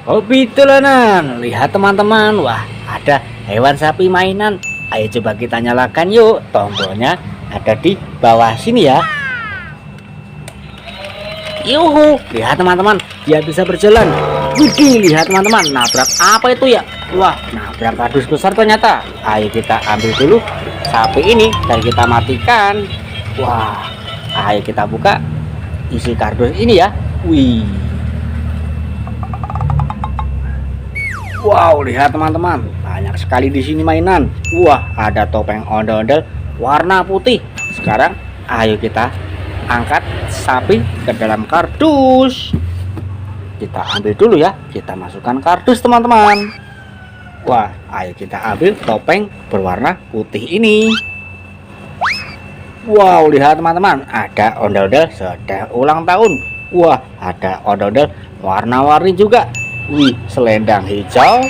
Hobi dolanan. Lihat teman-teman, wah ada hewan sapi mainan. Ayo coba kita nyalakan yuk. Tombolnya ada di bawah sini ya. Yuhu, lihat teman-teman, dia bisa berjalan. Widih, lihat teman-teman, nabrak apa itu ya? Wah, nabrak kardus besar ternyata. Ayo kita ambil dulu sapi ini dan kita matikan. Wah, ayo kita buka isi kardus ini ya. Wih. Wow, lihat teman-teman, banyak sekali di sini mainan. Wah, ada topeng ondel-ondel warna putih. Sekarang ayo kita angkat sapi ke dalam kardus. Kita ambil dulu ya, kita masukkan kardus teman-teman. Wah, ayo kita ambil topeng berwarna putih ini. Wow, lihat teman-teman, ada ondel-ondel sedang ulang tahun. Wah, ada ondel-ondel warna-warni juga. Wih, selendang hijau,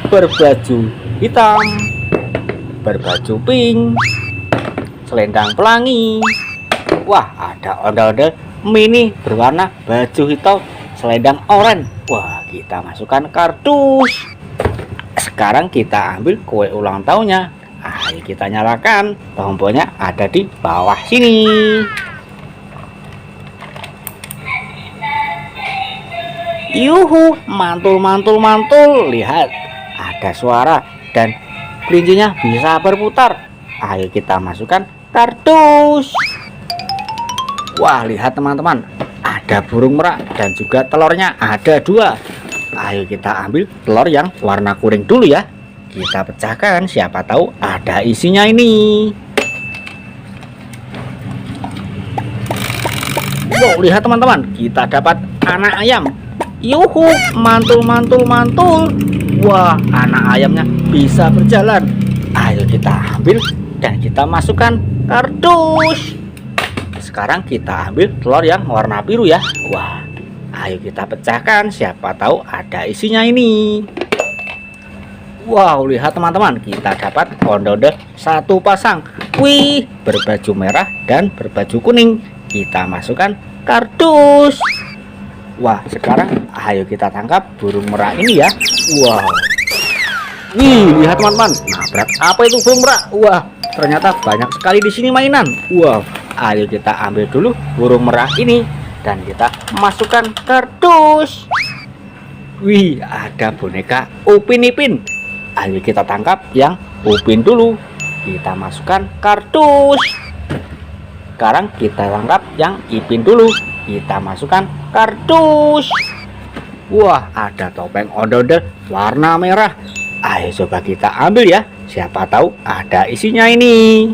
berbaju hitam, berbaju pink, selendang pelangi. Wah, ada ondel-ondel mini berwarna baju hitam, selendang oranye. Wah, kita masukkan kardus. Sekarang kita ambil kue ulang tahunnya. Ayo kita nyalakan. Tombolnya ada di bawah sini. Yuhu, mantul mantul mantul. Lihat, ada suara dan kelincinya bisa berputar. Ayo kita masukkan kardus. Wah, lihat teman-teman, ada burung merak dan juga telurnya ada 2. Ayo kita ambil telur yang warna kuning dulu ya. Kita pecahkan, siapa tahu ada isinya ini. Wow, lihat teman-teman, kita dapat anak ayam. Yuhu, mantul mantul mantul. Wah, anak ayamnya bisa berjalan. Ayo kita ambil dan kita masukkan kardus. Sekarang kita ambil telur yang warna biru ya. Wah, ayo kita pecahkan, siapa tahu ada isinya ini. Wow, lihat teman-teman, kita dapat ondel-ondel 1 pasang. Wih, berbaju merah dan berbaju kuning. Kita masukkan kardus. Wah, sekarang ayo kita tangkap burung merak ini ya. Wow. Wih, lihat teman-teman, nabrak apa itu burung merak? Wah, ternyata banyak sekali di sini mainan. Wow, ayo kita ambil dulu burung merak ini dan kita masukkan kardus. Wih, ada boneka Upin Ipin. Ayo kita tangkap yang Upin dulu. Kita masukkan kardus. Sekarang kita tangkap yang Ipin dulu. Kita masukkan kardus. Wah, ada topeng ondel-ondel warna merah. Ayo coba kita ambil ya. Siapa tahu ada isinya ini.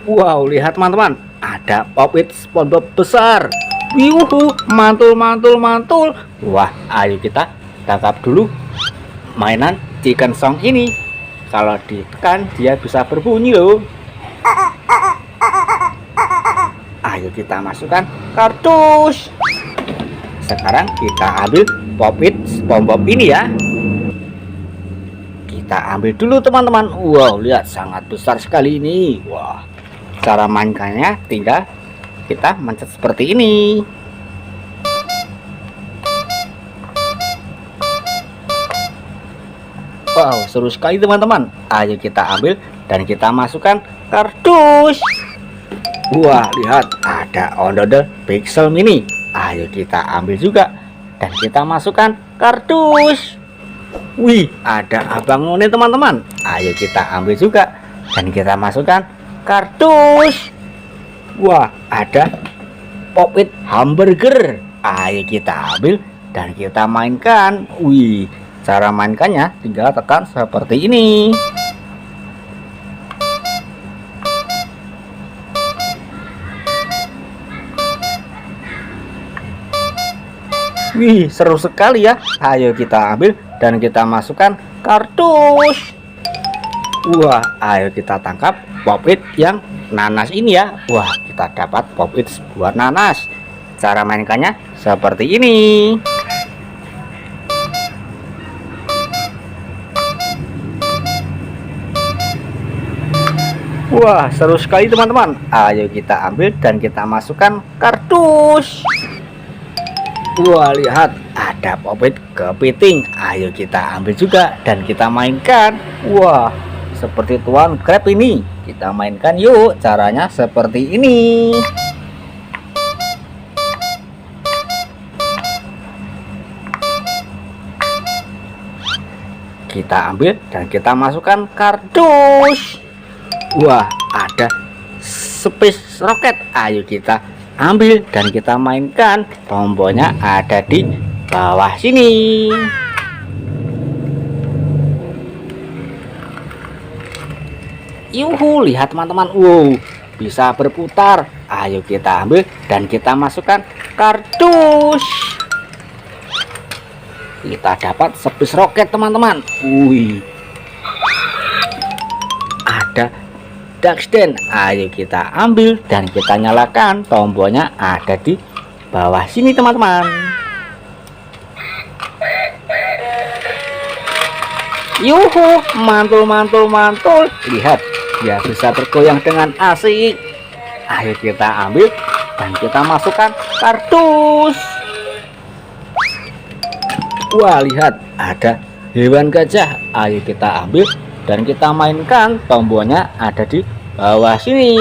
Wow, lihat teman-teman, ada Pop-it SpongeBob besar. Yuhu, mantul mantul mantul. Wah, ayo kita tangkap dulu mainan chicken song ini. Kalau ditekan dia bisa berbunyi loh. Ayo kita masukkan kardus. Sekarang kita ambil Pop-it SpongeBob ini ya. Kita ambil dulu teman-teman. Wow, lihat sangat besar sekali ini. Wah, cara mainkannya tinggal kita mencet seperti ini. Wow, seru sekali teman-teman. Ayo kita ambil dan kita masukkan kardus. Wah, lihat ada ondel-ondel pixel mini. Ayo kita ambil juga dan kita masukkan kardus. Wih, ada abang none teman-teman. Ayo kita ambil juga dan kita masukkan kardus. Wah, ada Pop-it hamburger. Ayo kita ambil dan kita mainkan. Wih, cara mainkannya tinggal tekan seperti ini. Wih, seru sekali ya. Ayo kita ambil dan kita masukkan kardus. Wah, ayo kita tangkap Pop-it yang nanas ini ya. Wah, kita dapat Pop-it buat nanas. Cara mainkannya seperti ini. Wah, seru sekali teman-teman. Ayo kita ambil dan kita masukkan kardus. Wah, lihat ada popit kepiting. Ayo kita ambil juga dan kita mainkan. Wah, seperti Tuan Crab ini. Kita mainkan yuk. Caranya seperti ini. Kita ambil dan kita masukkan kardus. Wah, ada space rocket. Ayo kita ambil dan kita mainkan. Tombolnya ada di bawah sini. Yuhu, lihat teman-teman. Wow, bisa berputar. Ayo kita ambil dan kita masukkan kardus. Kita dapat space rocket teman-teman. Wih, ada Ducksden. Ayo kita ambil dan kita nyalakan. Tombolnya ada di bawah sini teman-teman. Yuhu, mantul mantul mantul. Lihat, dia bisa bergoyang dengan asik. Ayo kita ambil dan kita masukkan kardus. Wah, lihat ada hewan gajah. Ayo kita ambil dan kita mainkan. Tombolnya ada di bawah sini.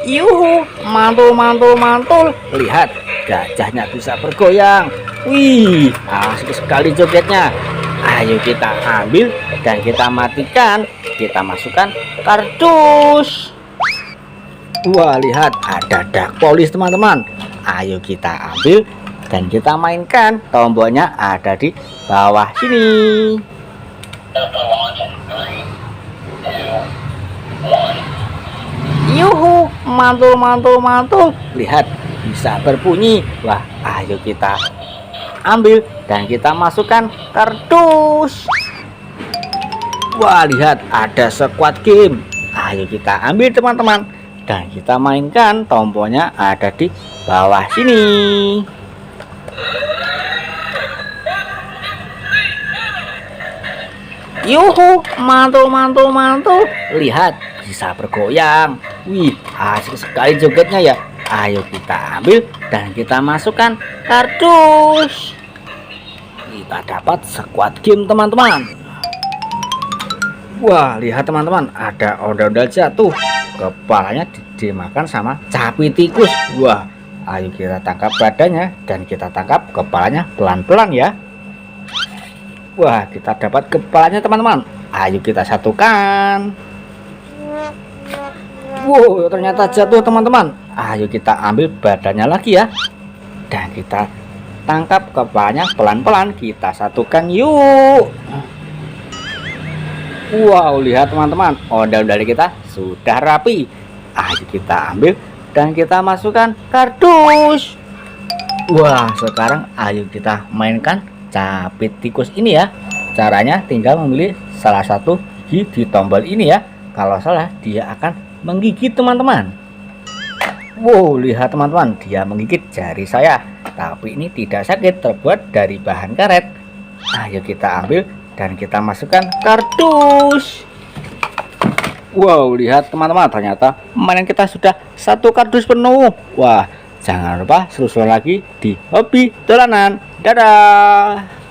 Yuhu, mantul mantul mantul. Lihat, gajahnya bisa bergoyang. Wih, asik sekali jogetnya. Ayo kita ambil dan kita matikan. Kita masukkan kardus. Wah, lihat ada duck police teman-teman. Ayo kita ambil dan kita mainkan. Tombolnya ada di bawah sini. Yuhu, mantul mantul mantul. Lihat, bisa berbunyi. Wah, ayo kita ambil dan kita masukkan kardus. Wah, lihat ada Squid Game. Ayo kita ambil teman-teman dan kita mainkan. Tombolnya ada di bawah sini. Yuhu, mantul mantul mantul. Lihat, bisa bergoyang. Wih, asik sekali jogetnya ya. Ayo kita ambil dan kita masukkan kardus. Kita dapat Squid Game teman-teman. Wah, lihat teman-teman, ada ondel-ondel jatuh. Kepalanya dimakan sama capi tikus. Wah, ayo kita tangkap badannya dan kita tangkap kepalanya pelan-pelan ya. Wah, kita dapat kepalanya teman-teman. Ayo kita satukan. Wow, ternyata jatuh teman-teman. Ayo kita ambil badannya lagi ya. Dan kita tangkap kepalanya pelan-pelan. Kita satukan yuk. Wow, lihat teman-teman, ondel-ondel kita sudah rapi. Ayo kita ambil dan kita masukkan kardus. Wah, sekarang ayo kita mainkan capit tikus ini ya. Caranya tinggal memilih salah satu gigi di tombol ini ya. Kalau salah dia akan menggigit teman-teman. Wow, lihat teman-teman, dia menggigit jari saya. Tapi ini tidak sakit, terbuat dari bahan karet. Ayo kita ambil dan kita masukkan kardus. Wow, lihat teman-teman, ternyata mainan kita sudah satu kardus penuh. Wah, jangan lupa selusuri lagi di Hobi Dolanan. Dadah.